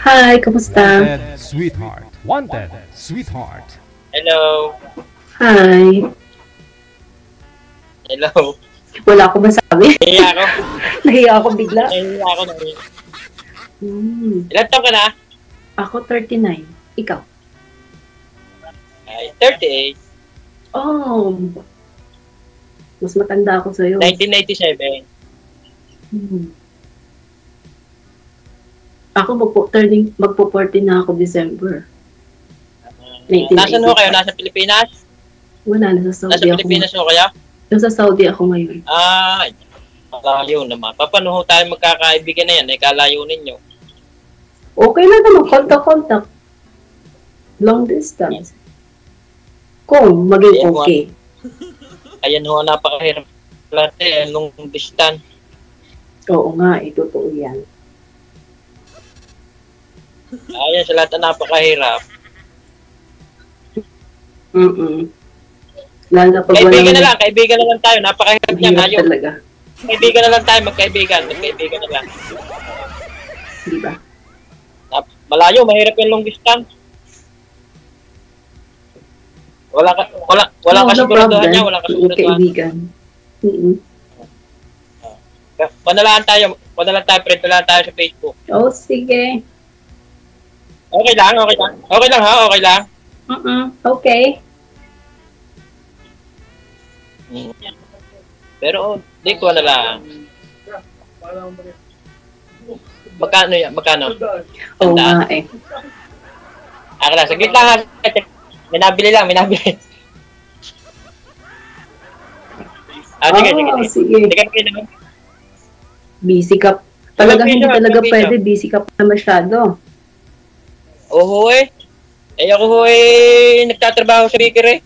Hi, kamusta? Wanted sweetheart. Wanted sweetheart. Hello. Hi. Hello. Wala akong masabi. Nahiya ako. Nahiya ako bigla. Nahiya ako. Hmm. Ilan taon ka na? Ako 39. Ikaw? Ay, 38. Oh. Mas matanda ako sa'yo. 1997. Hmm. Ako magpo-40 na ako December. 1996. Nasaan ho kayo? Nasa Pilipinas? Wala, nasa Saudi Nasa Pilipinas ho kayo? Nasa Saudi ako ngayon. Ay, malayo naman. Paano ho tayo magkakaibigan na yan? Kalayo ninyo. Okay lang naman, contact. Long distance. Kung maging Ayan, okay. Ayan ho, napakahirap natin nung distance. Oo nga, totoo yan. Ayan sa lahat na napakahirap. Lalo na pag Kaibigan na lang tayo. Napakahirap niya. Hirap Ayaw. talaga. Kaibigan na lang tayo, magkaibigan na lang. Di ba? Malayo, mahirap yung long distance. Wala kasiguraduhan niya, wala kasiguraduhan. Kaibigan. Panalaan tayo, friend, panalaan tayo sa Facebook. Oh, sige. Okay lang ha, okay lang. Okay. Pero, di ko na lang. Magkano yan? Magkano? Oo nga eh. Lang, saglit lang ha. Minabili lang. Sige. Busy ka. Talaga hindi talaga busy pwede. Busy ka pa masyado. Oo eh. Ako ho eh, nagtatrabaho sa bakery.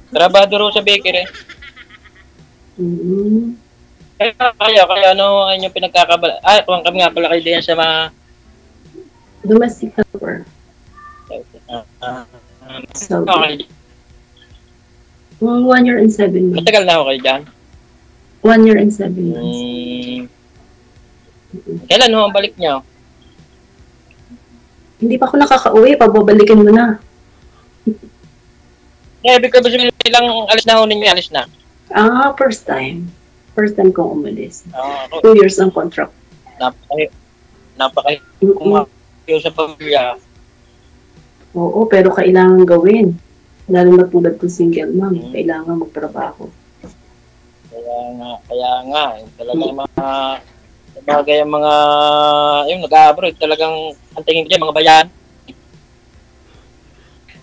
Trabador sa bakery. Kaya ano ang inyong pinagkakabala? Kami nga pala kayo din sa mga domestic helper. Okay. 1 year and 7 months. Matagal na ako kayo dyan? 1 year and 7 months. Kailan ho ang balik niyo? Hindi pa ako nakaka-uwi. Pababalikin mo na. Ibig ko sabihin ilang alis na ho ninyo, alis na? First time. First time kong umalis. 2 2 years ang contract. Napakayo sa pamilya. Oo, pero kailangan gawin. Lalo na tulad ko single mom. Kailangan magtrabaho. Kaya nga. Talagang mga bagay ang mga yung nag-abroad talagang ang tingin ko dyan, mga bayan.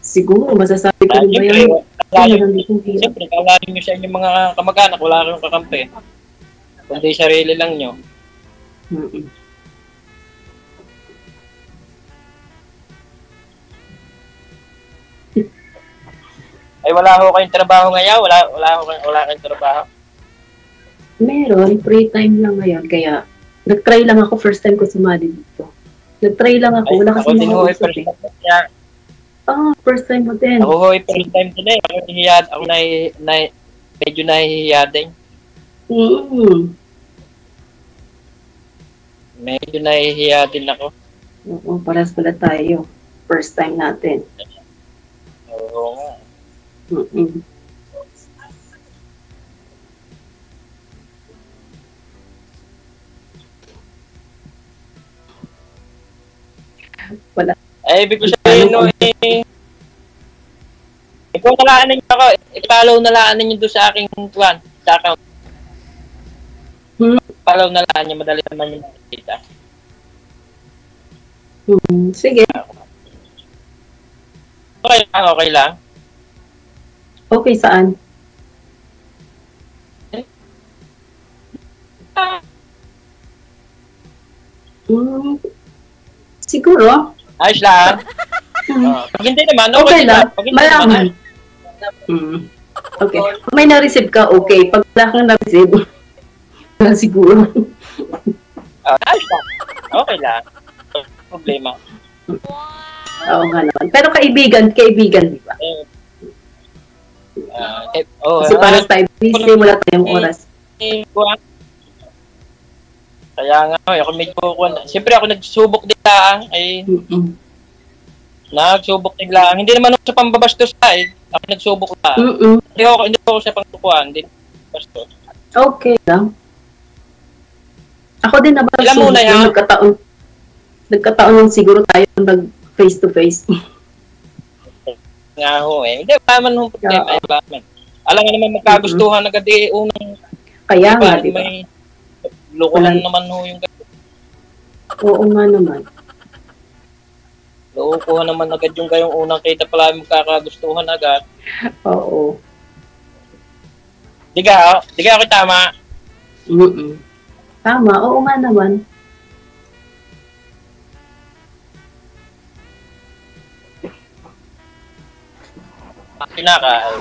Siguro, masasabi ko rin ba yan? Siyempre, kalahin nyo sa inyong mga kamag-anak, wala kayong kakampi. Kundi sarili lang nyo. Ay, wala ho kayong trabaho ngayon? Wala kayong trabaho? Meron, free time lang ngayon. Kaya, nag-try lang ako first time ko sumali dito. Nag-try lang ako. Wala kasi mga usap eh. First time mo din. Ako ho, first time din eh. Ako medyo nahihiya din. Medyo nahihiya din ako. Oo, paras pala tayo. First time natin. Oo nga. Wala. Ay, ibig ko sabihin no kung nalaan ninyo ako, i-follow nalaan ninyo doon sa aking sa account. Follow nalaan nyo, madali naman yung nakikita. Sige. Okay lang. Okay, saan? Siguro. Ayos lang. Pag hindi naman, okay lang. Malaman. Okay. Kung may na-receive ka, okay. Pag wala kang na-receive, siguro. Ayos lang. Okay lang. Problema. Oo nga naman. Pero kaibigan, di ba? Kasi para tayo, busy, wala tayong oras. kuha. Kaya nga, ako medyo kuha. Siyempre ako nagsubok din lang. Ay, nagsubok din lang. Hindi naman ako sa pambabastos eh. Ako nagsubok lang. Hindi ako sa pangkukuhan. Hindi bastos. Okay lang. Ako din naman Alam mo na yan. Nagkataon lang siguro tayo nag face to face. Nga ho eh. Hindi pa man ho problema. Alam nga naman magkagustuhan agad unang kaya nga, di ba? May lokohan naman ho yung oo nga naman. Lokohan naman agad yung gayong unang kita pala magkakagustuhan agad. Oo. Di ka ako tama? Tama, oo nga naman. Kinakain.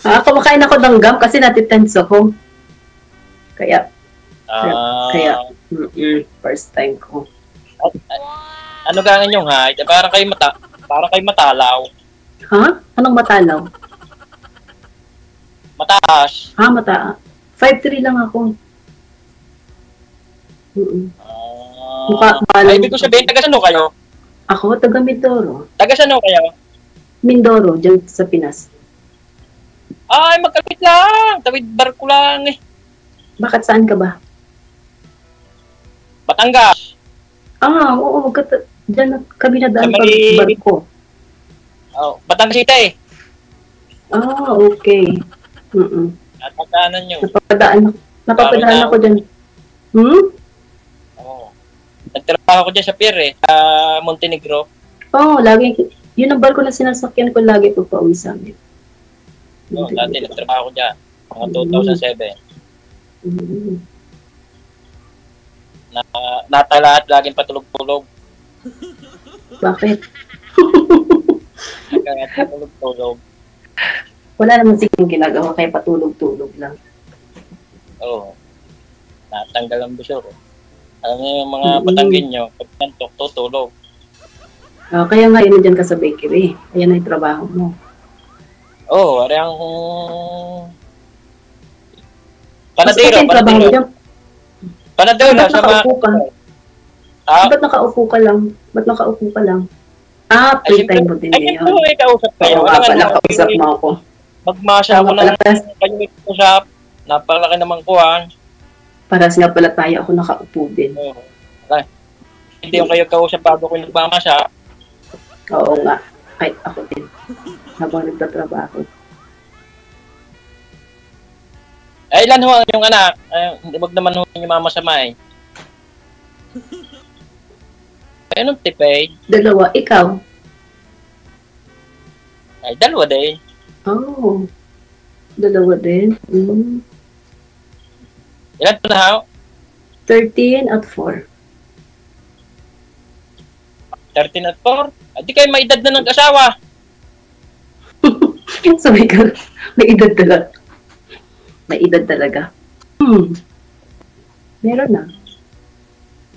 Kumakain ako ng gum kasi natitense ako. Kaya, first time ko. Ano gangan yung height? Parang kayo matalaw. Ha? Anong matalaw? Mataas. Mataas. 5'3" lang ako. Ibig ko sabihin, taga saan kayo? Ako, taga Mindoro. Taga saan kayo? Mindoro, dyan sa Pinas. Ay, magkapit lang. Tawid barko lang eh. Bakit saan ka ba? Batangas. Oo. Dyan kami na daan barko. Batangas City eh. Okay. Napagdaanan nyo. Napapadaan ako dyan. Nagtrabaho ko dyan sa pier eh. Sa Montenegro. Lagi. Yun ang barko na sinasakyan ko lagi pag pauwi sa amin. Dati nagtrabaho ko dyan. Mga 2007. Natalaat, laging patulog-tulog. Bakit? Patulog-tulog. Wala naman sigong ginagawa kaya patulog-tulog lang. Oo. Natanggal ang busyo. Alam niyo yung mga Batanggin nyo, pag nantok, tutulog. Kaya nga yun dyan ka sa bakery. Ayan na yung trabaho mo. Ari ang panadero. Panadero sa mga... Ba't nakaupo ka lang? Free time mo din yun. Ay, kausap kayo. Kausap mo ako. Magmasya ako ng kanyang usap. Napalaki naman kuhan. Paras nga pala tayo, ako nakaupo din. Hindi yung kayo kausap bago ko nagmamasya. Oo nga. Kahit ako din. Habang nagtatrabaho. Ilan ho yung anak? Huwag naman ho yung mamasama eh. Anong tipay? 2. Ikaw? Ay, 2 din. 2 din. Ilan po na ho? 13 at 4. 13 at 4? Di kayo may edad na ng asawa. Sabi ka, may edad talaga. May edad talaga. Meron na.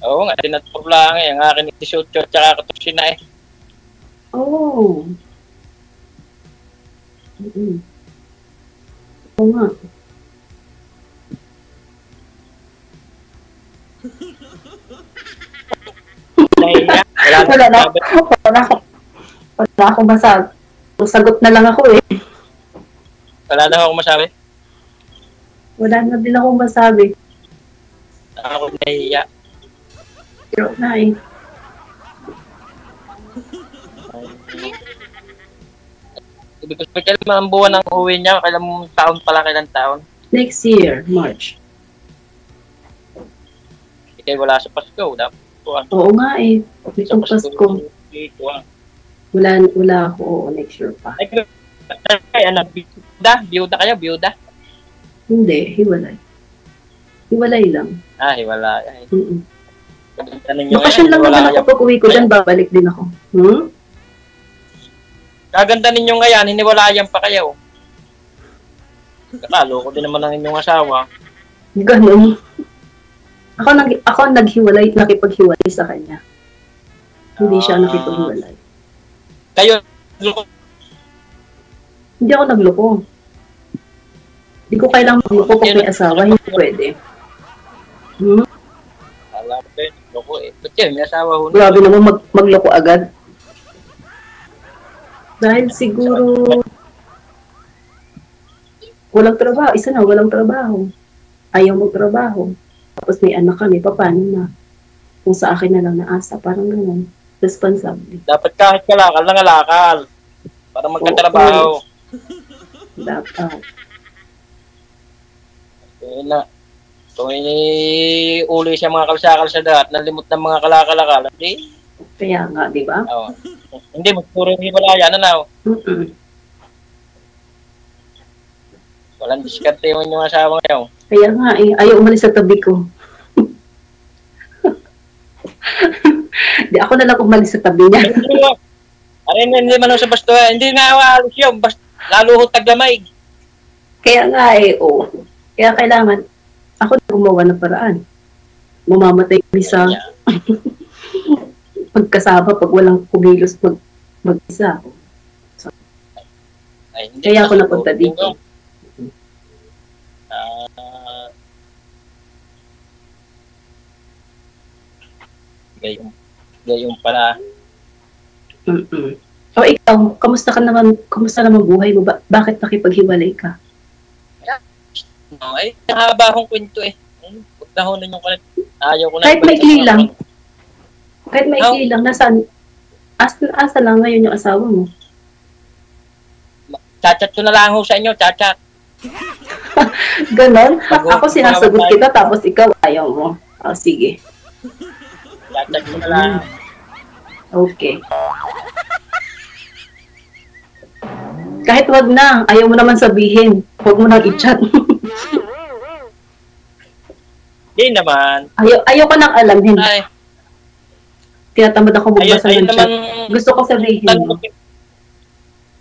Oo nga, 13 at 4 lang eh. Ang akin 18 at saka 14 na eh. Oo nga. Wala akong masabi. Sagot na lang ako eh. Wala na akong masabi? Wala na din akong masabi. Ako nahihiya. Pero na eh. Ibig ko sabihin, kailan ang buwan ng uwi niya? Kailan taon pala, kailan taon? Next year, March. Kaya wala sa Pasko. Oo nga eh. Itong Pasko. Wala ako. Oo, next year pa. Ay, Biyuda kayo? Biyuda? Hindi, hiwalay. Hiwalay lang. Hiwalay. Bakasyon lang naman ako pag uwi ko dyan, babalik din ako. Kaganda ninyo ngayon, hiniwalayan pa kayo. Kakalo ko din naman ang inyong asawa. Ganun. Ako naghiwalay, nakipaghiwalay sa kanya. Hindi siya nakipaghiwalay. Kayo, Hindi ako nagloko. Di ko kailangan magloko kung may asawa, hindi pwede. Alam ko yun, loko eh. Ba't yun, may asawa ho na. Grabe naman magloko agad. Dahil siguro walang trabaho. Isa na, walang trabaho. Ayaw magtrabaho. Tapos may anak kami, paano na? Kung sa akin na lang naasa, parang gano'n. Responsable. Dapat kahit kalakal na kalakal. Para magkatrabaho. Dapat. Yun na. Kung uli siya mga kalsa-kalsada at nalimot ng mga kalakal, hindi. Kaya nga, di ba? Oo. Hindi, magpuro yung himalaya na na. Walang diskarte mo yung asawa ngayon. Kaya nga ayaw umalis sa tabi ko. Di ako na lang umalis sa tabi niya. Hindi man sa basto. Hindi nga awalos yun. Lalo ho taglamay. Kaya nga oo. Kaya kailangan, ako na gumawa ng paraan. Mamamatay kami sa pagkasama pag walang kumilos mag-isa. So, kaya ako napunta dito. Gayong pala. O ikaw, kamusta naman buhay mo? Bakit nakipaghiwalay ka? Ay, nakahaba akong kwento eh. Huwag nahunan yung kulit. Ayaw ko na. Kahit may lang. Kahit may lang, nasaan? Asa lang ngayon yung asawa mo? Chat-chat ko na lang ho sa inyo, chat-chat. Ganon? Ako sinasagot kita, tapos ikaw ayaw mo. Sige. Chat-chat ko na lang. Okay. Kahit wag na, ayaw mo naman sabihin. Huwag mo nang i-chat. Hindi naman. Ayaw ko nang alamin. Ay. Tinatamad ako magbasa ng chat. Gusto ko sabihin.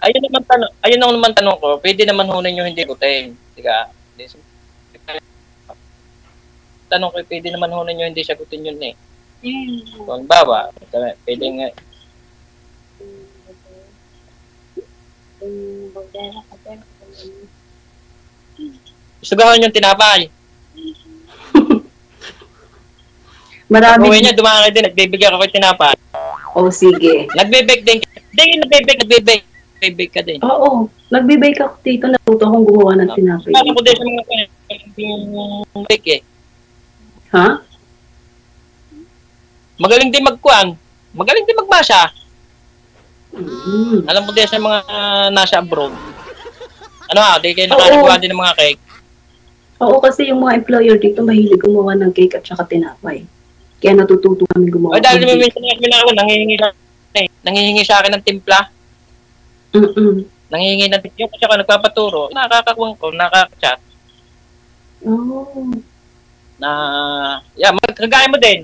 Ayun naman tanong ko. Pwede naman hunin nyo hindi gutin. Diga? Tanong ko, pwede naman hunin nyo hindi sagutin yun eh. Kung bawa, pwede nga. Gusto gawin yung tinapay. Marami. Uwi niya, dumaan din, nagbibigay ako ng tinapay. Oh, sige. Nagbibake din. Hindi, nagbibake. Nagbibake ka din. Oo, nagbibake ako dito. Natuto akong gumawa ng tinapay. Paano ko din sa mga bake eh. Ha? Magaling din magkuhan. Magaling din magbasa. Alam mo din sa mga nasa abroad. Di kayo nakagawa din ng mga cake. Oo, kasi yung mga employer dito mahilig gumawa ng cake at saka tinapay. Kaya natututo kami gumawa. Dahil may ako, nangihingi sa akin ng timpla. Nangihingi ng timpla kasi ako nagpapaturo. Nakakakuwang ko, nakaka-chat. Kagaya mo din.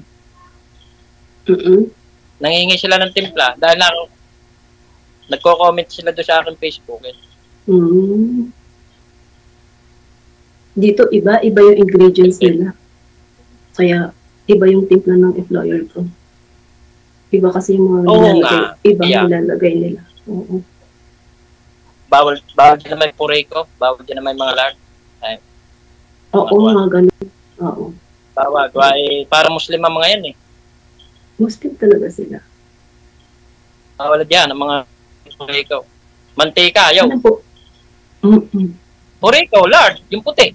Nangihingi sila ng timpla dahil nagko-comment sila doon sa akin Facebook eh. Dito iba yung ingredients nila. Kaya iba yung timpla ng employer ko. Iba kasi yung mga nilalagay nila. Oo. Bawal din naman pureko, bawal din naman mga lard. Oo, mga ganun. Oo. Bawal, para Muslim ang mga yan eh. Muslim talaga sila. Bawal yan, ang mga pureko. Mantika, ayaw. Ano po? Pureko, lard, yung puti.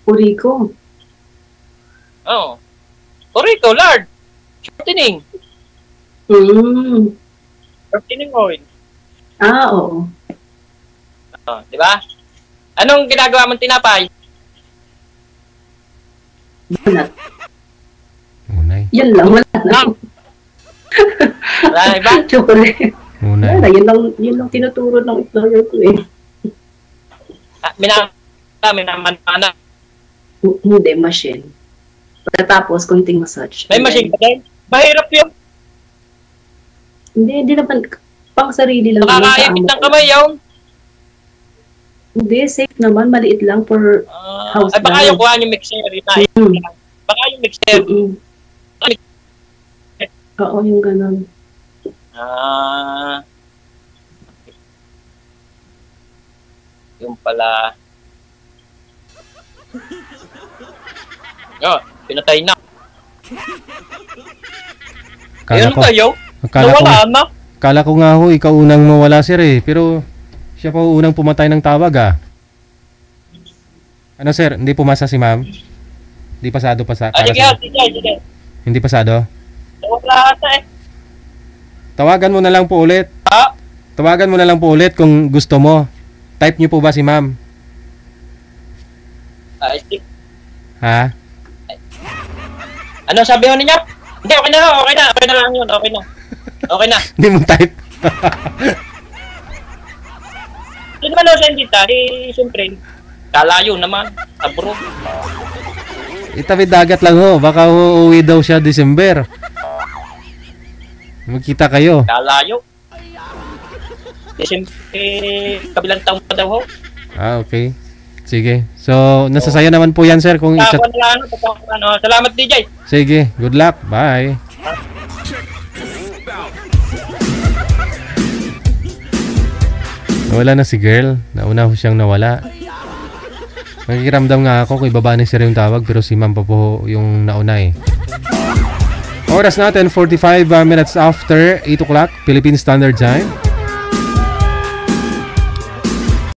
Pureko. Pureko, lard. Shortening. Shortening oil. Oo. Di ba? Anong ginagawa mong tinapay? Unay. Yan lang, wala na. Wala na iba? Chocolate. Unay. Wala, yun lang tinuturo ng employer ko eh. Minamana. Hindi, machine. Pagkatapos, konting massage. May machine ka din? Mahirap yun. Hindi naman, pang sarili lang. Nakakaipit ng kamay yun. Hindi, safe naman. Maliit lang for house. Baka yung kuha yung mixer. Baka yung mixer. Oo, yung ganun. pala. Pinatay na. Ayun kayo. Nawala na. Kala ko nga ho, ikaw unang mawala sir eh. Pero siya pa unang pumatay ng tawag ah. Ano sir, hindi pumasa si ma'am? Hindi pasado pa sa... Sige. Hindi pasado? Wala ata eh. Tawagan mo na lang po ulit. Tawagan mo na lang po ulit kung gusto mo. Type niyo po ba si ma'am? Ha? Ano sabi mo niya? Hindi, okay na lang yun, okay na. Hindi mo type. Hindi naman ako send dita, siyempre, kalayo naman, abro. Itawid dagat lang ho, baka uuwi daw siya December. Magkita kayo. Kalayo. Siyempre, kabilang taong pa daw ho. Okay. Sige. So, nasasaya naman po yan, sir. Kung Salamat, DJ. Sige. Good luck. Bye. Nawala na si girl. Nauna ko siyang nawala. Nakikiramdam nga ako kung ibaba ni sir yung tawag pero si ma'am pa po yung nauna eh. Oras natin 45 minutes after 8 o'clock Philippine Standard Time.